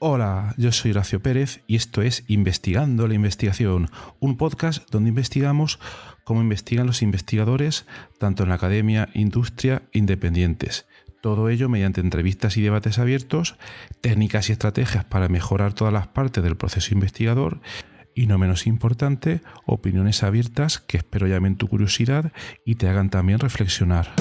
Hola, yo soy Horacio Pérez y esto es Investigando la Investigación, un podcast donde investigamos cómo investigan los investigadores, tanto en la academia, industria, independientes. Todo ello mediante entrevistas y debates abiertos, técnicas y estrategias para mejorar todas las partes del proceso investigador y, no menos importante, opiniones abiertas que espero llamen tu curiosidad y te hagan también reflexionar.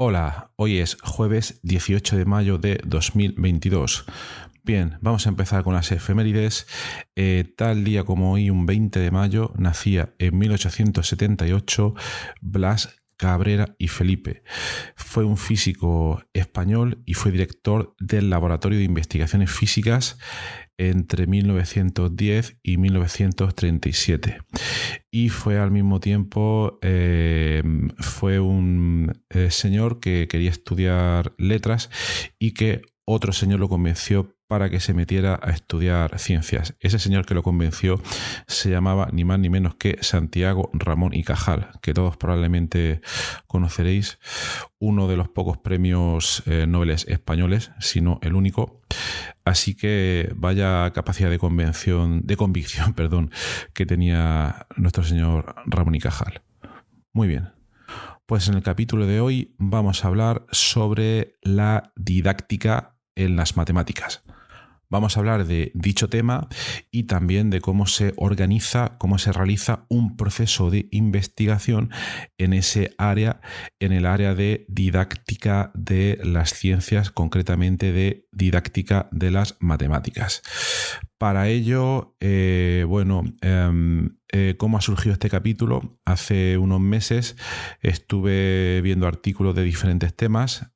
Hola, hoy es jueves 18 de mayo de 2022. Bien, vamos a empezar con las efemérides. Tal día como hoy, un 20 de mayo, nacía en 1878 Blas Cabrera y Felipe. Fue un físico español y fue director del Laboratorio de Investigaciones Físicas entre 1910 y 1937. Y fue al mismo tiempo fue un señor que quería estudiar letras y que otro señor lo convenció para que se metiera a estudiar ciencias. Ese señor que lo convenció se llamaba ni más ni menos que Santiago Ramón y Cajal, que todos probablemente conoceréis, uno de los pocos premios Nobel españoles, si no el único. Así que vaya capacidad de convicción, que tenía nuestro señor Ramón y Cajal. Muy bien. Pues en el capítulo de hoy vamos a hablar sobre la didáctica en las matemáticas. Vamos a hablar de dicho tema y también de cómo se organiza, cómo se realiza un proceso de investigación en ese área, en el área de didáctica de las ciencias, concretamente de didáctica de las matemáticas. Para ello, ¿cómo ha surgido este capítulo? Hace unos meses estuve viendo artículos de diferentes temas.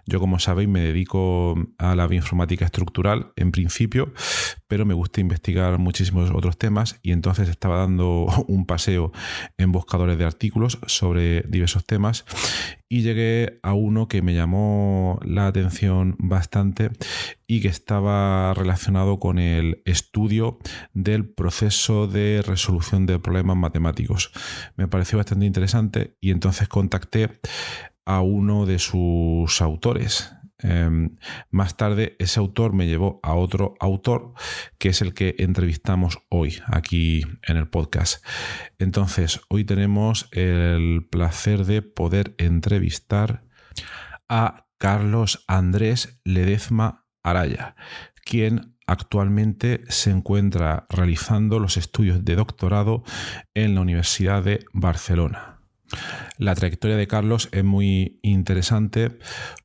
Yo, como sabéis, me dedico a la bioinformática estructural en principio, pero me gusta investigar muchísimos otros temas y entonces estaba dando un paseo en buscadores de artículos sobre diversos temas y llegué a uno que me llamó la atención bastante y que estaba relacionado con el estudio del proceso de resolución de problemas matemáticos. Me pareció bastante interesante y entonces contacté a uno de sus autores. Más tarde ese autor me llevó a otro autor que es el que entrevistamos hoy aquí en el podcast. Entonces hoy tenemos el placer de poder entrevistar a Carlos Andrés Ledezma Araya, quien actualmente se encuentra realizando los estudios de doctorado en la Universidad de Barcelona. La trayectoria de Carlos es muy interesante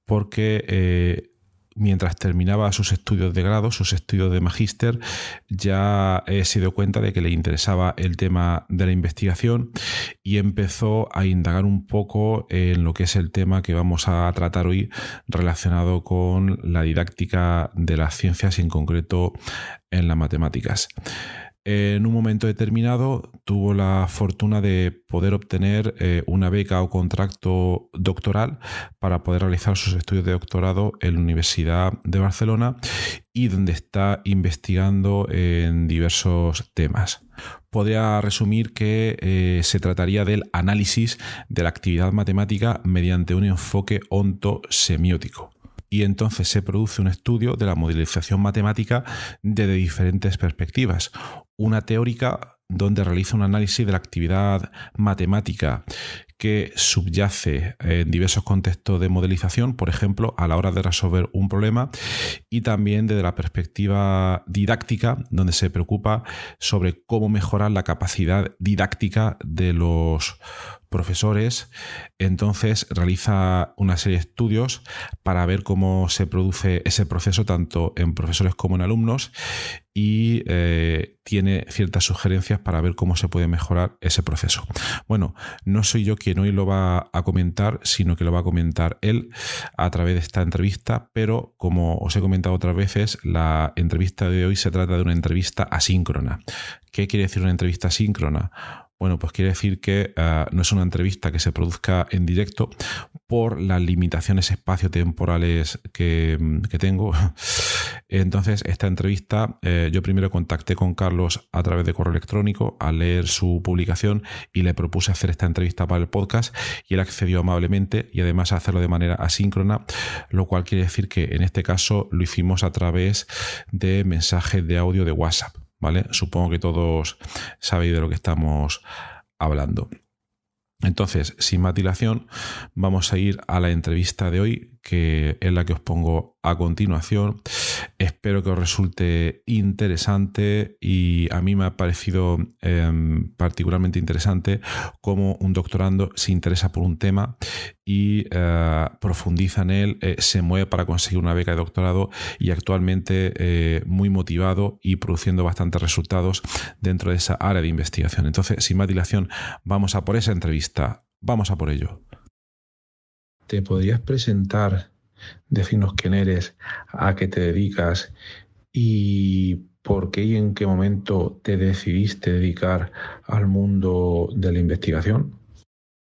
porque mientras terminaba sus estudios de grado, sus estudios de magíster, ya se dio cuenta de que le interesaba el tema de la investigación y empezó a indagar un poco en lo que es el tema que vamos a tratar hoy relacionado con la didáctica de las ciencias y en concreto en las matemáticas. En un momento determinado tuvo la fortuna de poder obtener una beca o contrato doctoral para poder realizar sus estudios de doctorado en la Universidad de Barcelona y donde está investigando en diversos temas. Podría resumir que se trataría del análisis de la actividad matemática mediante un enfoque ontosemiótico. Y entonces se produce un estudio de la modelización matemática desde diferentes perspectivas. Una teórica, donde realiza un análisis de la actividad matemática que subyace en diversos contextos de modelización, por ejemplo, a la hora de resolver un problema, y también desde la perspectiva didáctica, donde se preocupa sobre cómo mejorar la capacidad didáctica de los profesores. Entonces realiza una serie de estudios para ver cómo se produce ese proceso tanto en profesores como en alumnos y tiene ciertas sugerencias para ver cómo se puede mejorar ese proceso. Bueno, no soy yo quien hoy lo va a comentar, sino que lo va a comentar él a través de esta entrevista, pero como os he comentado otras veces, la entrevista de hoy se trata de una entrevista asíncrona. ¿Qué quiere decir una entrevista asíncrona? Bueno, pues quiere decir que no es una entrevista que se produzca en directo por las limitaciones espaciotemporales que tengo. Entonces, esta entrevista, yo primero contacté con Carlos a través de correo electrónico al leer su publicación y le propuse hacer esta entrevista para el podcast y él accedió amablemente y además a hacerlo de manera asíncrona, lo cual quiere decir que en este caso lo hicimos a través de mensajes de audio de WhatsApp. ¿Vale? Supongo que todos sabéis de lo que estamos hablando. Entonces, sin más dilación, vamos a ir a la entrevista de hoy, que es la que os pongo a continuación. Espero que os resulte interesante y a mí me ha parecido particularmente interesante cómo un doctorando se interesa por un tema y profundiza en él, se mueve para conseguir una beca de doctorado y actualmente muy motivado y produciendo bastantes resultados dentro de esa área de investigación. Entonces, sin más dilación, vamos a por esa entrevista. Vamos a por ello. ¿Te podrías presentar, decirnos quién eres, a qué te dedicas y por qué y en qué momento te decidiste dedicar al mundo de la investigación?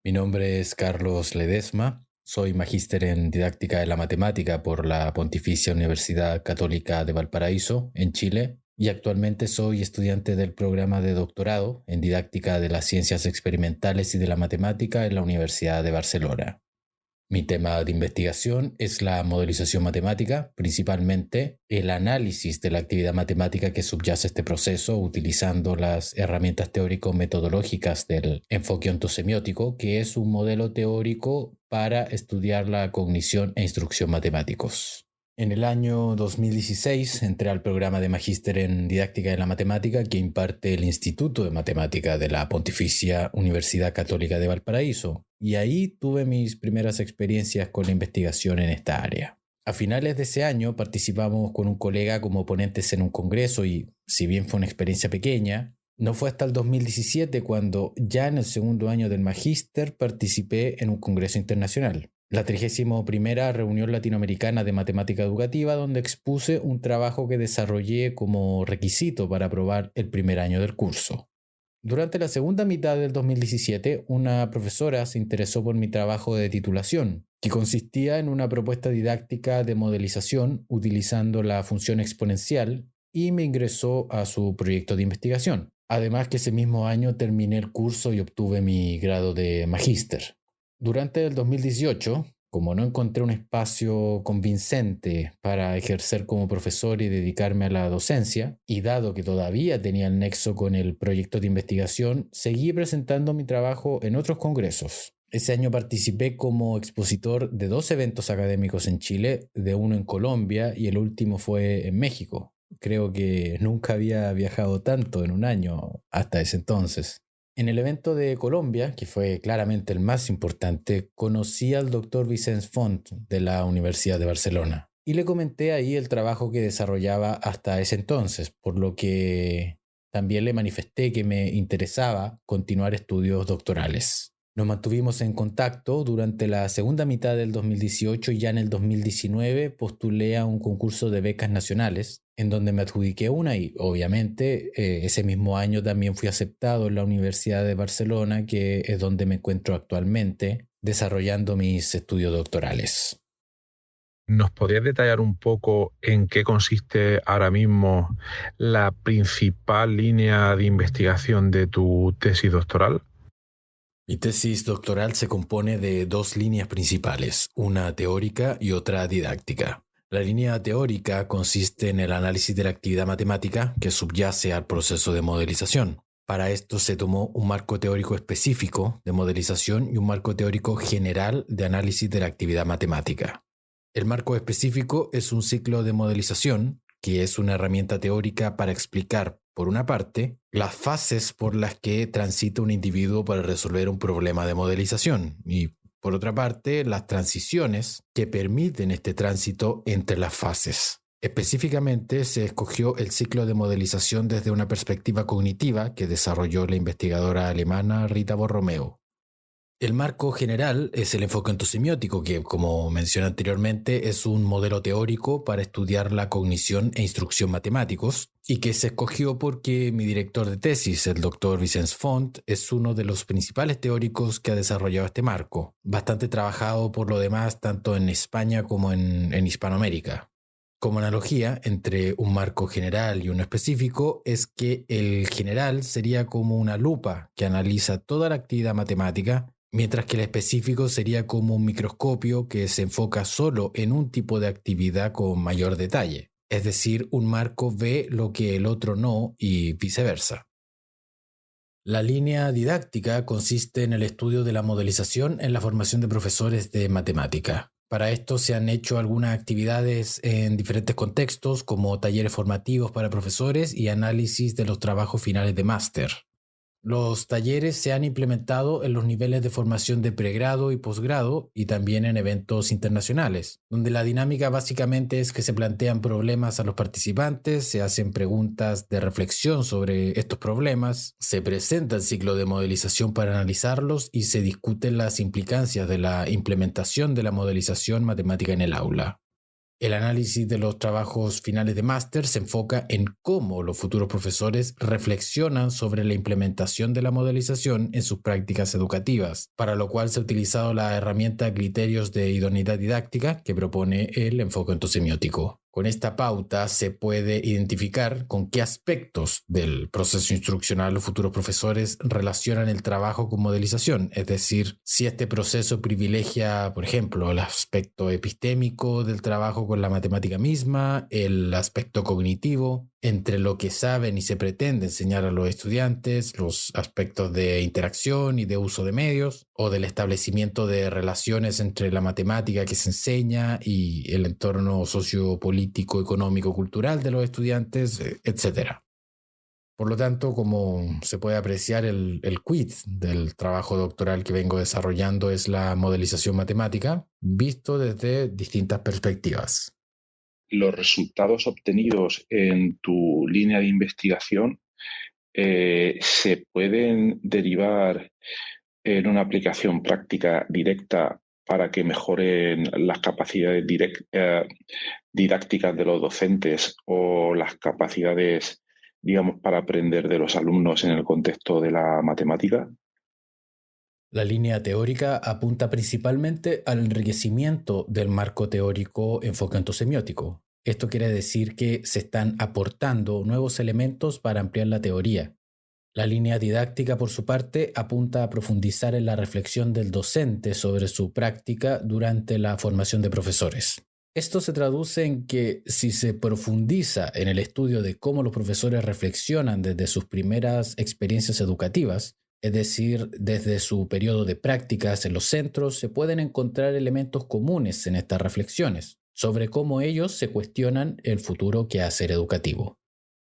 Mi nombre es Carlos Ledesma, soy magíster en didáctica de la matemática por la Pontificia Universidad Católica de Valparaíso, en Chile, y actualmente soy estudiante del programa de doctorado en didáctica de las ciencias experimentales y de la matemática en la Universidad de Barcelona. Mi tema de investigación es la modelización matemática, principalmente el análisis de la actividad matemática que subyace a este proceso utilizando las herramientas teórico-metodológicas del enfoque ontosemiótico, que es un modelo teórico para estudiar la cognición e instrucción matemáticos. En el año 2016 entré al programa de magíster en didáctica de la matemática que imparte el Instituto de Matemática de la Pontificia Universidad Católica de Valparaíso, y ahí tuve mis primeras experiencias con la investigación en esta área. A finales de ese año participamos con un colega como ponentes en un congreso y, si bien fue una experiencia pequeña, no fue hasta el 2017 cuando, ya en el segundo año del magíster, participé en un congreso internacional. La 31ª Reunión Latinoamericana de Matemática Educativa, donde expuse un trabajo que desarrollé como requisito para aprobar el primer año del curso. Durante la segunda mitad del 2017, una profesora se interesó por mi trabajo de titulación, que consistía en una propuesta didáctica de modelización utilizando la función exponencial, y me ingresó a su proyecto de investigación. Además que ese mismo año terminé el curso y obtuve mi grado de magíster. Durante el 2018, como no encontré un espacio convincente para ejercer como profesor y dedicarme a la docencia, y dado que todavía tenía el nexo con el proyecto de investigación, seguí presentando mi trabajo en otros congresos. Ese año participé como expositor de 2 eventos académicos en Chile, de uno en Colombia y el último fue en México. Creo que nunca había viajado tanto en un año hasta ese entonces. En el evento de Colombia, que fue claramente el más importante, conocí al doctor Vicens Font de la Universidad de Barcelona y le comenté ahí el trabajo que desarrollaba hasta ese entonces, por lo que también le manifesté que me interesaba continuar estudios doctorales. Nos mantuvimos en contacto durante la segunda mitad del 2018 y ya en el 2019 postulé a un concurso de becas nacionales en donde me adjudiqué una y obviamente ese mismo año también fui aceptado en la Universidad de Barcelona, que es donde me encuentro actualmente desarrollando mis estudios doctorales. ¿Nos podrías detallar un poco en qué consiste ahora mismo la principal línea de investigación de tu tesis doctoral? Mi tesis doctoral se compone de 2 líneas principales, una teórica y otra didáctica. La línea teórica consiste en el análisis de la actividad matemática que subyace al proceso de modelización. Para esto se tomó un marco teórico específico de modelización y un marco teórico general de análisis de la actividad matemática. El marco específico es un ciclo de modelización, que es una herramienta teórica para explicar por una parte, las fases por las que transita un individuo para resolver un problema de modelización y, por otra parte, las transiciones que permiten este tránsito entre las fases. Específicamente, se escogió el ciclo de modelización desde una perspectiva cognitiva que desarrolló la investigadora alemana Rita Borromeo. El marco general es el enfoque ontosemiótico, que, como mencioné anteriormente, es un modelo teórico para estudiar la cognición e instrucción matemáticos, y que se escogió porque mi director de tesis, el doctor Vicens Font, es uno de los principales teóricos que ha desarrollado este marco, bastante trabajado por lo demás tanto en España como en Hispanoamérica. Como analogía entre un marco general y uno específico es que el general sería como una lupa que analiza toda la actividad matemática, mientras que el específico sería como un microscopio que se enfoca solo en un tipo de actividad con mayor detalle. Es decir, un marco ve lo que el otro no y viceversa. La línea didáctica consiste en el estudio de la modelización en la formación de profesores de matemática. Para esto se han hecho algunas actividades en diferentes contextos, como talleres formativos para profesores y análisis de los trabajos finales de máster. Los talleres se han implementado en los niveles de formación de pregrado y posgrado y también en eventos internacionales, donde la dinámica básicamente es que se plantean problemas a los participantes, se hacen preguntas de reflexión sobre estos problemas, se presenta el ciclo de modelización para analizarlos y se discuten las implicancias de la implementación de la modelización matemática en el aula. El análisis de los trabajos finales de máster se enfoca en cómo los futuros profesores reflexionan sobre la implementación de la modelización en sus prácticas educativas, para lo cual se ha utilizado la herramienta Criterios de Idoneidad Didáctica que propone el enfoque ontosemiótico. Con esta pauta se puede identificar con qué aspectos del proceso instruccional los futuros profesores relacionan el trabajo con modelización, es decir, si este proceso privilegia, por ejemplo, el aspecto epistémico del trabajo con la matemática misma, el aspecto cognitivo, entre lo que saben y se pretende enseñar a los estudiantes, los aspectos de interacción y de uso de medios, o del establecimiento de relaciones entre la matemática que se enseña y el entorno sociopolítico, económico, cultural de los estudiantes, etc. Por lo tanto, como se puede apreciar, el quid del trabajo doctoral que vengo desarrollando es la modelización matemática, visto desde distintas perspectivas. Los resultados obtenidos en tu línea de investigación se pueden derivar en una aplicación práctica directa para que mejoren las capacidades didácticas de los docentes o las capacidades, digamos, para aprender de los alumnos en el contexto de la matemática. La línea teórica apunta principalmente al enriquecimiento del marco teórico enfoque ontosemiótico. Esto quiere decir que se están aportando nuevos elementos para ampliar la teoría. La línea didáctica, por su parte, apunta a profundizar en la reflexión del docente sobre su práctica durante la formación de profesores. Esto se traduce en que si se profundiza en el estudio de cómo los profesores reflexionan desde sus primeras experiencias educativas, es decir, desde su periodo de prácticas en los centros, se pueden encontrar elementos comunes en estas reflexiones sobre cómo ellos se cuestionan el futuro quehacer educativo.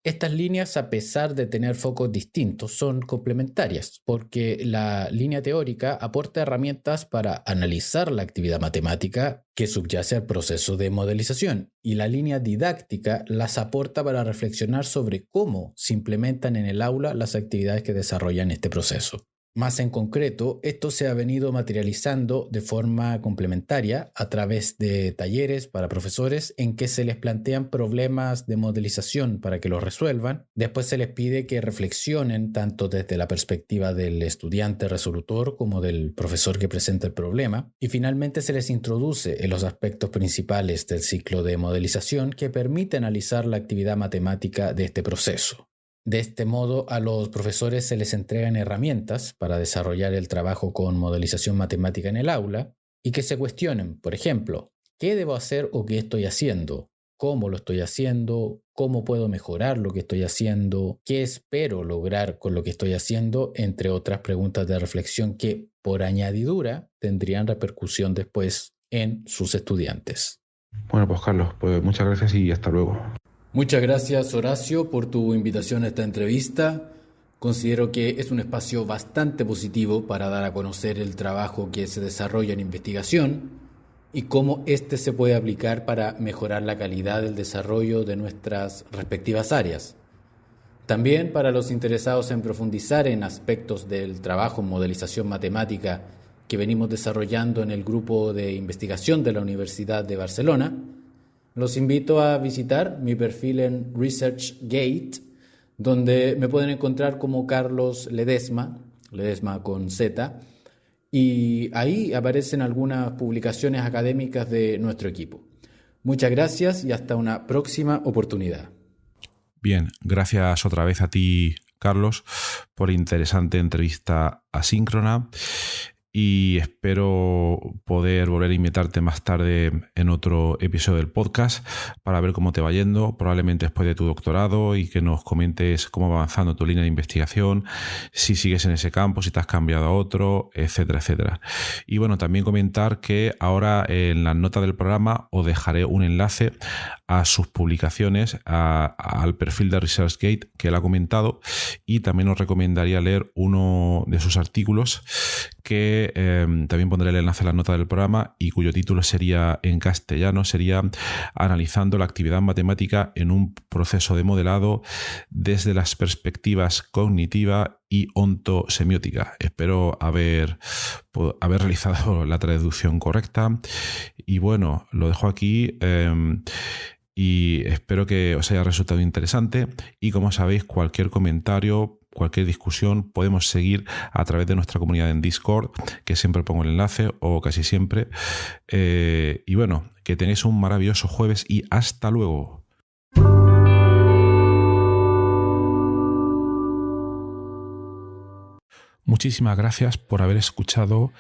Estas líneas, a pesar de tener focos distintos, son complementarias porque la línea teórica aporta herramientas para analizar la actividad matemática que subyace al proceso de modelización y la línea didáctica las aporta para reflexionar sobre cómo se implementan en el aula las actividades que desarrollan este proceso. Más en concreto, esto se ha venido materializando de forma complementaria a través de talleres para profesores en que se les plantean problemas de modelización para que los resuelvan. Después se les pide que reflexionen tanto desde la perspectiva del estudiante resolutor como del profesor que presenta el problema. Y finalmente se les introduce en los aspectos principales del ciclo de modelización que permite analizar la actividad matemática de este proceso. De este modo, a los profesores se les entregan herramientas para desarrollar el trabajo con modelización matemática en el aula y que se cuestionen, por ejemplo, ¿qué debo hacer o qué estoy haciendo? ¿Cómo lo estoy haciendo? ¿Cómo puedo mejorar lo que estoy haciendo? ¿Qué espero lograr con lo que estoy haciendo? Entre otras preguntas de reflexión que, por añadidura, tendrían repercusión después en sus estudiantes. Bueno, pues Carlos, pues muchas gracias y hasta luego. Muchas gracias, Horacio, por tu invitación a esta entrevista. Considero que es un espacio bastante positivo para dar a conocer el trabajo que se desarrolla en investigación y cómo éste se puede aplicar para mejorar la calidad del desarrollo de nuestras respectivas áreas. También para los interesados en profundizar en aspectos del trabajo en modelización matemática que venimos desarrollando en el grupo de investigación de la Universidad de Barcelona, los invito a visitar mi perfil en ResearchGate, donde me pueden encontrar como Carlos Ledesma con Z, y ahí aparecen algunas publicaciones académicas de nuestro equipo. Muchas gracias y hasta una próxima oportunidad. Bien, gracias otra vez a ti, Carlos, por interesante entrevista asíncrona y espero poder volver a invitarte más tarde en otro episodio del podcast para ver cómo te va yendo, probablemente después de tu doctorado, y que nos comentes cómo va avanzando tu línea de investigación, si sigues en ese campo, si te has cambiado a otro, etcétera, etcétera. Y bueno, también comentar que ahora en las notas del programa os dejaré un enlace a sus publicaciones, al perfil de ResearchGate que él ha comentado, y también os recomendaría leer uno de sus artículos que también pondré el enlace en la nota del programa y cuyo título sería en castellano, sería Analizando la actividad matemática en un proceso de modelado desde las perspectivas cognitiva y ontosemiótica. Espero haber realizado la traducción correcta y bueno, lo dejo aquí. Y espero que os haya resultado interesante y, como sabéis, cualquier comentario, cualquier discusión podemos seguir a través de nuestra comunidad en Discord, que siempre pongo el enlace o casi siempre. Y bueno, que tenéis un maravilloso jueves y hasta luego. Muchísimas gracias por haber escuchado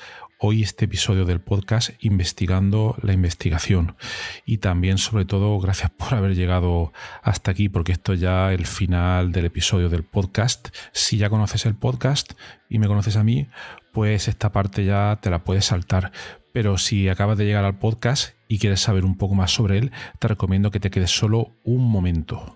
hoy este episodio del podcast Investigando la Investigación, y también, sobre todo, gracias por haber llegado hasta aquí, porque esto es ya el final del episodio del podcast. Si ya conoces el podcast y me conoces a mí, pues esta parte ya te la puedes saltar, pero si acabas de llegar al podcast y quieres saber un poco más sobre él, te recomiendo que te quedes solo un momento.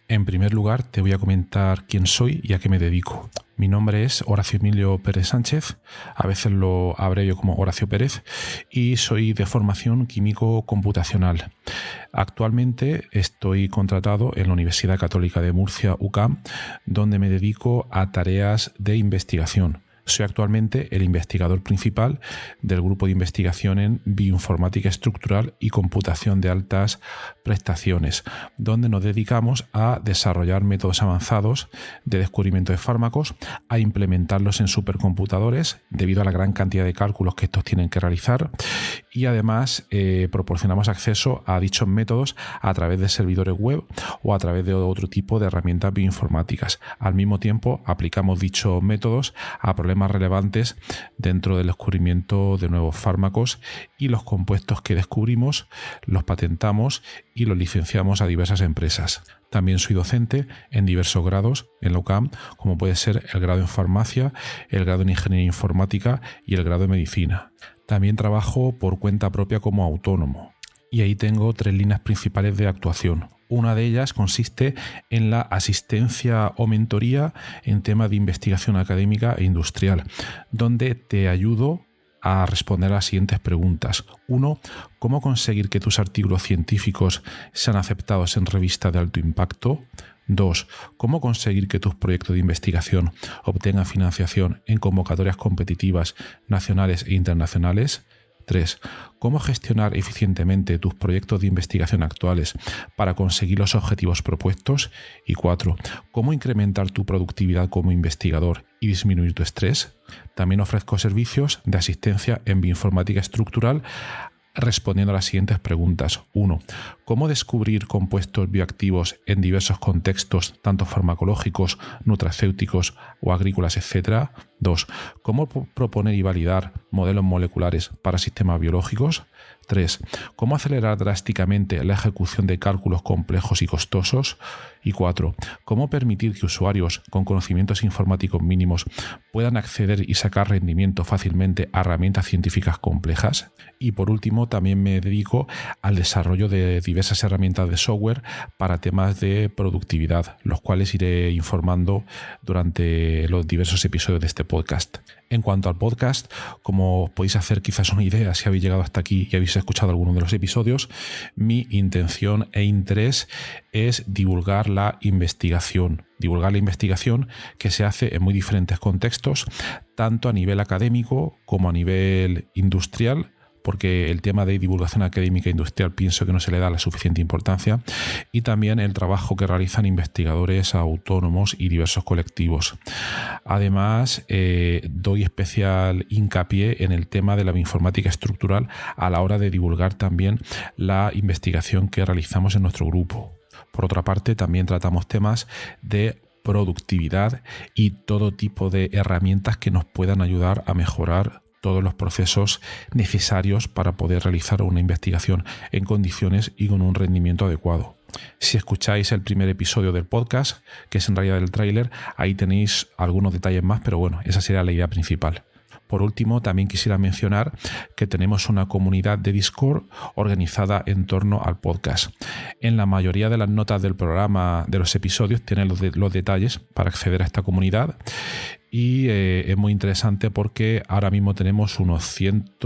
En primer lugar, te voy a comentar quién soy y a qué me dedico. Mi nombre es Horacio Emilio Pérez Sánchez, a veces lo abrevio como Horacio Pérez, y soy de formación químico computacional. Actualmente estoy contratado en la Universidad Católica de Murcia, UCAM, donde me dedico a tareas de investigación. Soy actualmente el investigador principal del grupo de investigación en bioinformática estructural y computación de altas prestaciones, donde nos dedicamos a desarrollar métodos avanzados de descubrimiento de fármacos, a implementarlos en supercomputadores debido a la gran cantidad de cálculos que estos tienen que realizar, y además proporcionamos acceso a dichos métodos a través de servidores web o a través de otro tipo de herramientas bioinformáticas. Al mismo tiempo, aplicamos dichos métodos a problemas relevantes dentro del descubrimiento de nuevos fármacos, y los compuestos que descubrimos los patentamos y los licenciamos a diversas empresas. También soy docente en diversos grados en la UCAM, como puede ser el grado en farmacia, el grado en ingeniería informática y el grado en medicina. También trabajo por cuenta propia como autónomo, y ahí tengo 3 líneas principales de actuación. Una de ellas consiste en la asistencia o mentoría en temas de investigación académica e industrial, donde te ayudo a responder a las siguientes preguntas. 1. ¿Cómo conseguir que tus artículos científicos sean aceptados en revistas de alto impacto? 2. ¿Cómo conseguir que tus proyectos de investigación obtengan financiación en convocatorias competitivas nacionales e internacionales? 3. ¿Cómo gestionar eficientemente tus proyectos de investigación actuales para conseguir los objetivos propuestos? Y 4. ¿Cómo incrementar tu productividad como investigador y disminuir tu estrés? También ofrezco servicios de asistencia en bioinformática estructural respondiendo a las siguientes preguntas. 1. ¿Cómo descubrir compuestos bioactivos en diversos contextos, tanto farmacológicos, nutracéuticos o agrícolas, etcétera? 2. ¿Cómo proponer y validar modelos moleculares para sistemas biológicos? 3. ¿Cómo acelerar drásticamente la ejecución de cálculos complejos y costosos? Y 4. ¿Cómo permitir que usuarios con conocimientos informáticos mínimos puedan acceder y sacar rendimiento fácilmente a herramientas científicas complejas? Y por último, también me dedico al desarrollo de diversas herramientas de software para temas de productividad, los cuales iré informando durante los diversos episodios de este podcast. En cuanto al podcast, como os podéis hacer quizás una idea si habéis llegado hasta aquí y habéis escuchado alguno de los episodios, mi intención e interés es divulgar la investigación que se hace en muy diferentes contextos, tanto a nivel académico como a nivel industrial, porque el tema de divulgación académica e industrial pienso que no se le da la suficiente importancia, y también el trabajo que realizan investigadores autónomos y diversos colectivos. Además, doy especial hincapié en el tema de la bioinformática estructural a la hora de divulgar también la investigación que realizamos en nuestro grupo. Por otra parte, también tratamos temas de productividad y todo tipo de herramientas que nos puedan ayudar a mejorar todos los procesos necesarios para poder realizar una investigación en condiciones y con un rendimiento adecuado. Si escucháis el primer episodio del podcast, que es en realidad el tráiler, ahí tenéis algunos detalles más, pero bueno, esa sería la idea principal. Por último, también quisiera mencionar que tenemos una comunidad de Discord organizada en torno al podcast. En la mayoría de las notas del programa, de los episodios, tienen los detalles para acceder a esta comunidad. Y es muy interesante porque ahora mismo tenemos unos 100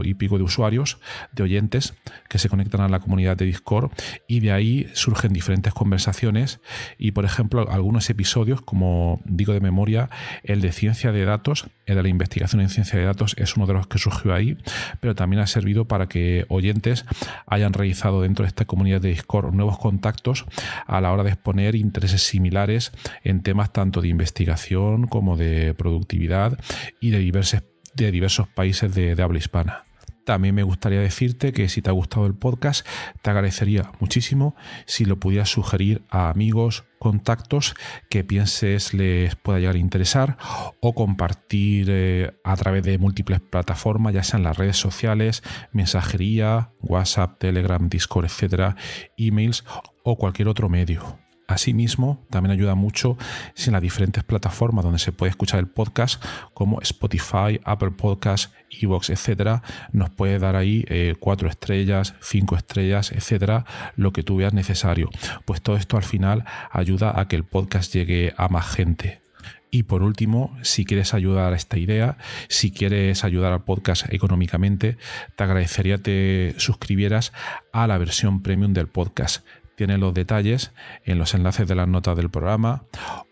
y pico de usuarios, de oyentes, que se conectan a la comunidad de Discord, y de ahí surgen diferentes conversaciones. Y por ejemplo, algunos episodios, como digo de memoria, el de ciencia de datos, el de la investigación en ciencia de datos, es uno de los que surgió ahí, pero también ha servido para que oyentes hayan realizado dentro de esta comunidad de Discord nuevos contactos a la hora de exponer intereses similares en temas tanto de investigación como de productividad y de diversos países de habla hispana. También me gustaría decirte que si te ha gustado el podcast, te agradecería muchísimo si lo pudieras sugerir a amigos, contactos que pienses les pueda llegar a interesar, o compartir a través de múltiples plataformas, ya sean las redes sociales, mensajería, WhatsApp, Telegram, Discord, etcétera, emails o cualquier otro medio. Asimismo, también ayuda mucho si en las diferentes plataformas donde se puede escuchar el podcast, como Spotify, Apple Podcasts, iVoox, etcétera, nos puede dar ahí 4 estrellas, 5 estrellas, etcétera, lo que tú veas necesario. Pues todo esto al final ayuda a que el podcast llegue a más gente. Y por último, si quieres ayudar a esta idea, si quieres ayudar al podcast económicamente, te agradecería que te suscribieras a la versión premium del podcast. Tienes los detalles en los enlaces de las notas del programa,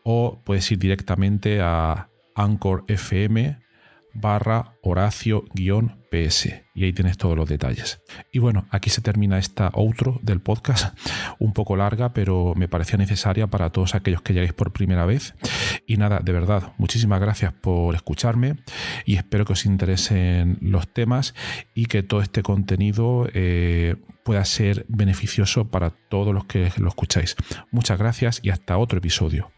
o puedes ir directamente a Anchor FM/Horacio-PS y ahí tienes todos los detalles. Y bueno, aquí se termina esta outro del podcast, un poco larga, pero me parecía necesaria para todos aquellos que lleguéis por primera vez. Y nada, de verdad, muchísimas gracias por escucharme y espero que os interesen los temas y que todo este contenido pueda ser beneficioso para todos los que lo escucháis. Muchas gracias y hasta otro episodio.